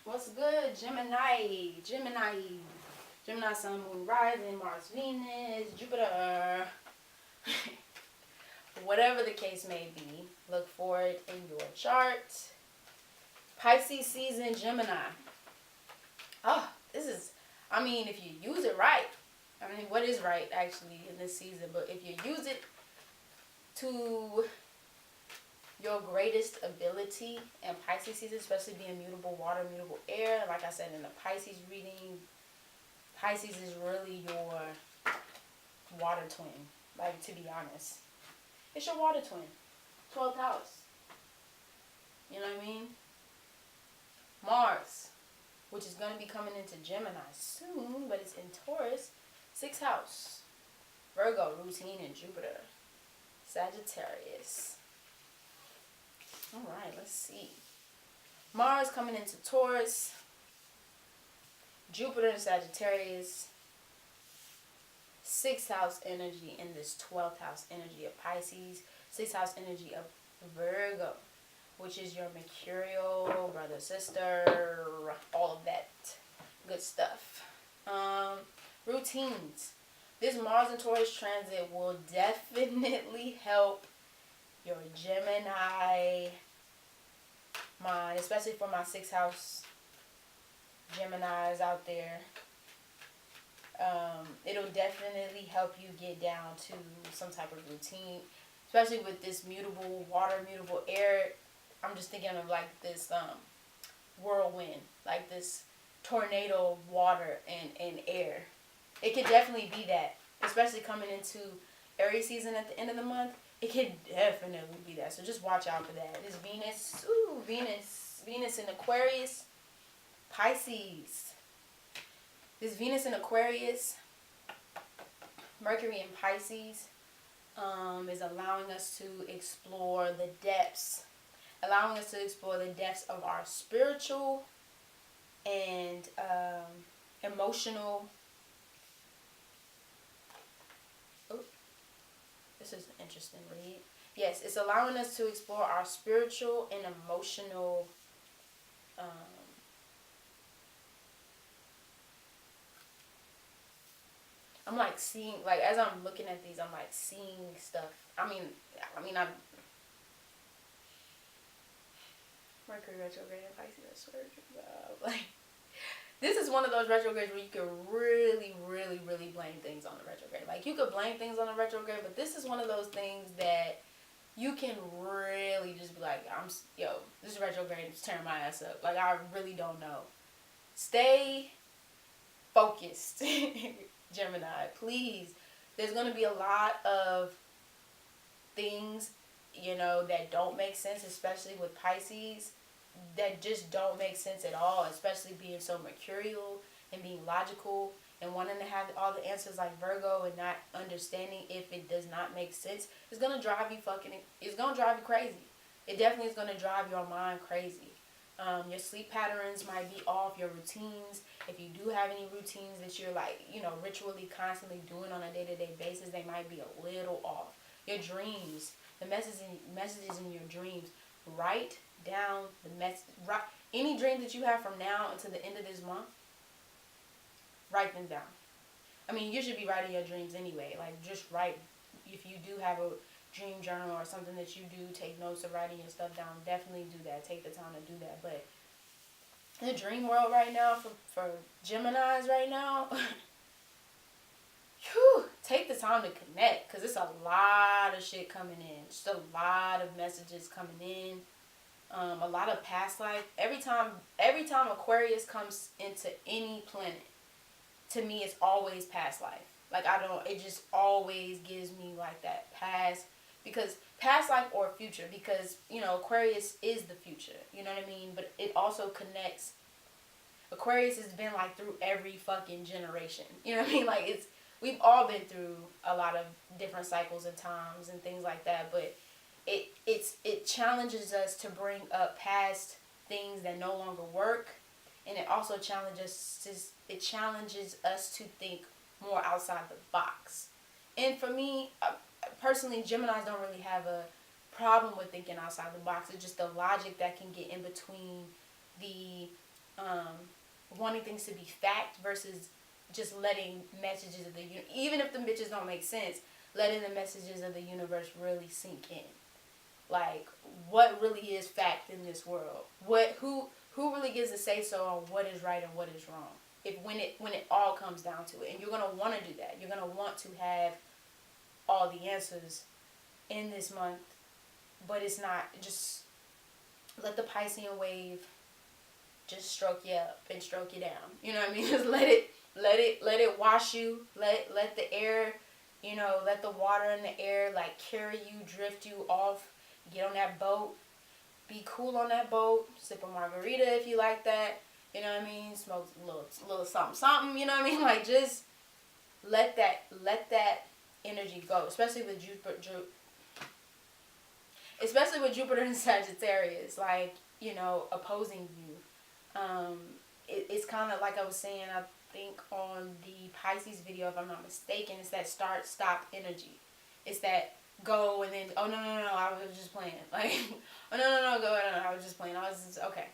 What's good, Gemini? Gemini, Sun, Moon, Rising, Mars, Venus, Jupiter. Whatever the case may be, look for it in your chart. Pisces season, Gemini. Oh, if you use it right. What is right actually in this season? But if you use it to your greatest ability in Pisces season, especially being mutable water, mutable air, like I said in the Pisces reading, Pisces is really your water twin. Like, to be honest, it's your water twin. 12th house. You know what I mean? Mars, which is going to be coming into Gemini soon, but it's in Taurus, 6th house. Virgo, routine, and Jupiter. Sagittarius. Alright, let's see. Mars coming into Taurus. Jupiter in Sagittarius. 6th house energy in this 12th house energy of Pisces. 6th house energy of Virgo, which is your mercurial, brother, sister, all of that good stuff. Routines. This Mars and Taurus transit will definitely help your Gemini mind, especially for my 6th house Geminis out there. It'll definitely help you get down to some type of routine, especially with this mutable water, mutable air. I'm just thinking of like this whirlwind, like this tornado of water and air. It could definitely be that, especially coming into Aries season at the end of the month. It could definitely be that. So just watch out for that. This Venus in Aquarius, Pisces. This Venus in Aquarius, Mercury in Pisces, is allowing us to explore the depths. Allowing us to explore the depths of our spiritual and emotional. Oh, this is an interesting read. Yes, it's allowing us to explore our spiritual and emotional I'm like seeing, like as I'm looking at these, I'm like seeing stuff. I'm Mercury retrograde in Pisces, I swear to God. Like, this is one of those retrogrades where you can really, really, really blame things on the retrograde. Like, you could blame things on the retrograde, but this is one of those things that you can really just be like, this retrograde is tearing my ass up. Like, I really don't know. Stay focused, Gemini, please. There's going to be a lot of things, that don't make sense, especially with Pisces, that just don't make sense at all, especially being so mercurial and being logical and wanting to have all the answers like Virgo and not understanding if it does not make sense. It's going to drive you crazy. It definitely is going to drive your mind crazy. Your sleep patterns might be off, your routines. If you do have any routines that you're like, ritually constantly doing on a day-to-day basis, they might be a little off. Your dreams, the messages in your dreams, write down the any dreams that you have from now until the end of this month, write them down. You should be writing your dreams anyway. Like, just write. If you do have a dream journal or something that you do, take notes of writing your stuff down. Definitely do that. Take the time to do that. But in the dream world right now, for Geminis right now, take the time to connect, because it's a lot of shit coming in. Just a lot of messages coming in. A lot of past life. Every time Aquarius comes into any planet, to me it's always past life. Like, it just always gives me like that past, because past life or future, because, Aquarius is the future, you know what I mean? But it also connects. Aquarius has been like through every fucking generation, you know what I mean? Like, we've all been through a lot of different cycles and times and things like that, but it challenges us to bring up past things that no longer work, and it also challenges us to think more outside the box. And for me, personally, Geminis don't really have a problem with thinking outside the box. It's just the logic that can get in between the wanting things to be fact versus just letting messages of the even if the bitches don't make sense, letting the messages of the universe really sink in. Like, what really is fact in this world? Who really gets to say so on what is right and what is wrong? If when it all comes down to it, and you're gonna want to do that, you're gonna want to have all the answers in this month, but it's not just let the Piscean wave just stroke you up and stroke you down. You know what I mean? Just let it wash you. Let the air, let the water and the air like carry you, drift you off. Get on that boat. Be cool on that boat. Sip a margarita if you like that. You know what I mean? Smoke a little something. You know what I mean? Like, just let that energy go. Especially with Jupiter and Sagittarius, like, opposing you. It's kind of like I was saying, I think on the Pisces video, if I'm not mistaken, it's that start stop energy. It's that go and then, oh no, I was just playing, like, oh no, go, no, I was just playing, I was just okay.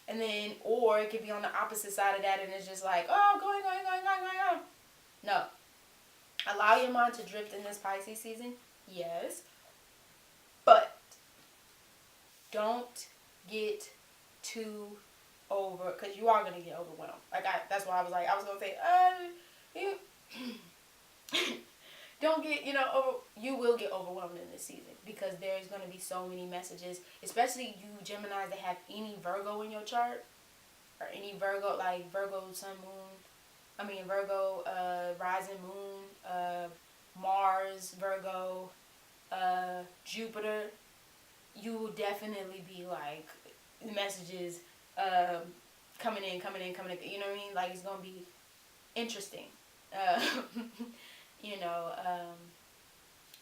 And then, or it could be on the opposite side of that, and it's just like, oh, going. No, allow your mind to drift in this Pisces season, yes, but don't get too over, because you are going to get overwhelmed. Like, that's why I was going to say, don't get, you will get overwhelmed in this season, because there's going to be so many messages, especially you Geminis that have any Virgo in your chart, or any Virgo, like Virgo sun, moon, Virgo, rising, moon, Mars, Virgo, Jupiter. You will definitely be like, messages coming in, you know what I mean? Like, it's gonna be interesting.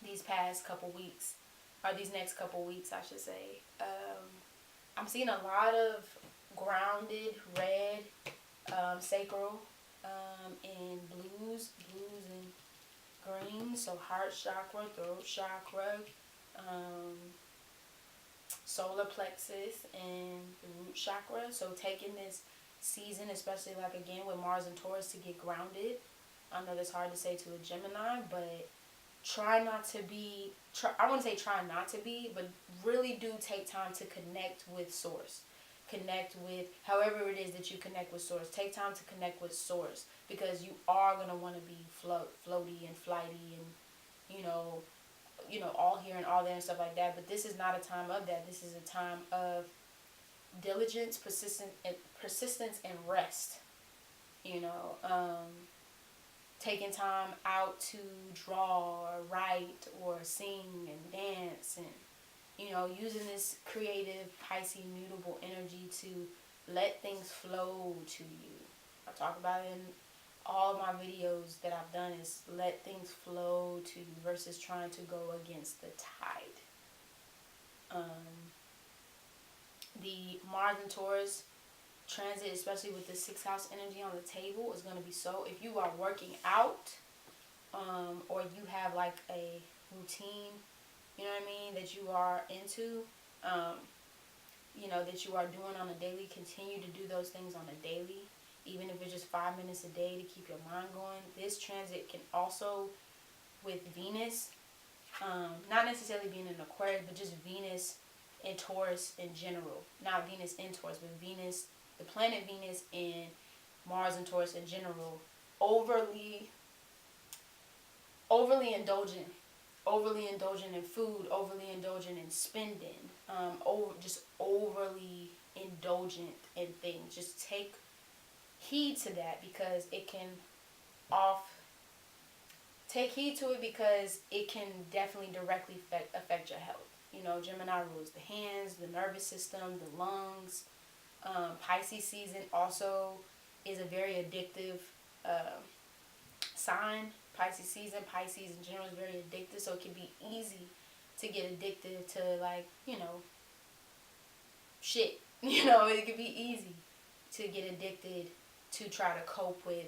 These past couple weeks, or these next couple weeks, I should say. I'm seeing a lot of grounded red, sacral, and blues and green. So heart chakra, throat chakra, solar plexus, and the root chakra. So taking this season, especially like again with Mars and Taurus, to get grounded. I know that's hard to say to a Gemini, but I wouldn't say try not to be, but really do take time to connect with Source. Connect with however it is that you connect with Source. Take time to connect with Source, because you are going to want to be floaty and flighty and, all here and all there and stuff like that. But this is not a time of that. This is a time of diligence, persistence, and rest. Taking time out to draw or write or sing and dance, and using this creative Pisces mutable energy to let things flow to you. I talk about it in all my videos that I've done, is let things flow to you versus trying to go against the tide. The Mars and Taurus transit, especially with the 6th house energy on the table, is going to be so, if you are working out, or you have like a routine, that you are into, that you are doing on a daily, continue to do those things on a daily, even if it's just 5 minutes a day to keep your mind going. This transit can also, with Venus, not necessarily being in Aquarius, but just Venus and Taurus in general. Not Venus in Taurus, but Venus, the planet Venus, and Mars and Taurus in general, overly indulgent in food, overly indulgent in spending, just overly indulgent in things. Just take heed to that, because it can take heed to it, because it can definitely directly affect your health. Gemini rules the hands, the nervous system, the lungs. Pisces season also is a very addictive sign. Pisces season, Pisces in general is very addictive, so it can be easy to get addicted to, like, shit. It can be easy to get addicted to try to cope with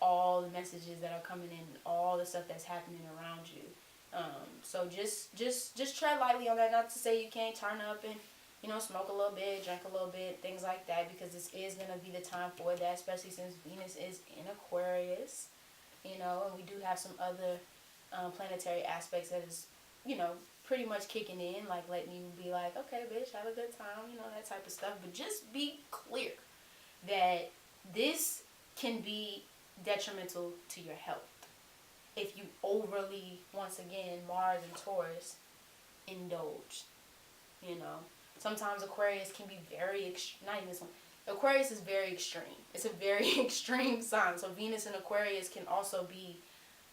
all the messages that are coming in, all the stuff that's happening around you. So just tread lightly on that. Not to say you can't turn up and smoke a little bit, drink a little bit, things like that, because this is going to be the time for that, especially since Venus is in Aquarius, and we do have some other planetary aspects that is, pretty much kicking in, like letting you be like, okay, bitch, have a good time, that type of stuff. But just be clear that this can be detrimental to your health if you overly, once again, Mars and Taurus, indulge. Sometimes Aquarius can be very not even some. Aquarius is very extreme. It's a very extreme sign. So Venus in Aquarius can also be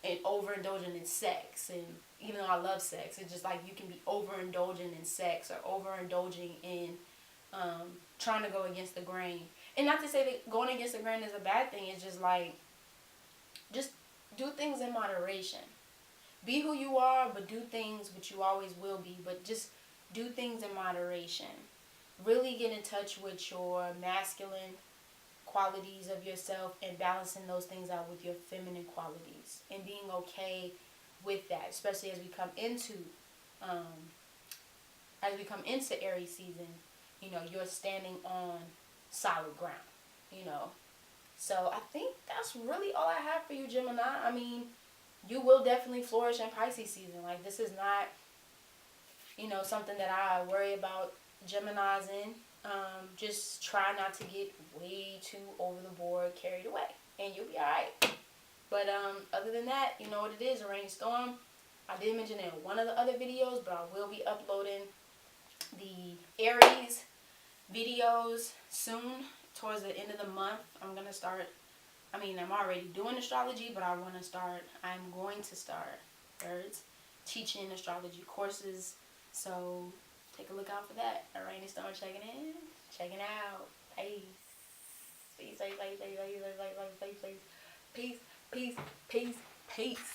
an overindulgent in sex. And even though I love sex, it's just like you can be overindulgent in sex or overindulging in trying to go against the grain. And not to say that going against the grain is a bad thing. It's just like, just do things in moderation. Be who you are, but do things which you always will be. But just do things in moderation. Really get in touch with your masculine qualities of yourself and balancing those things out with your feminine qualities and being okay with that, especially as we come into Aries season. You're standing on solid ground. So I think that's really all I have for you, Gemini. I mean, you will definitely flourish in Pisces season. Like, this is not something that I worry about Geminis in. Just try not to get way too over the board, carried away, and you'll be alright. But other than that, you know what it is, a rainy storm. I did mention it in one of the other videos, but I will be uploading the Aries videos soon, towards the end of the month. I'm already doing astrology, but I'm going to start teaching astrology courses. So take a look out for that. A rainy storm checking out. Peace. Peace, peace, peace, peace, peace, peace, peace, peace, peace.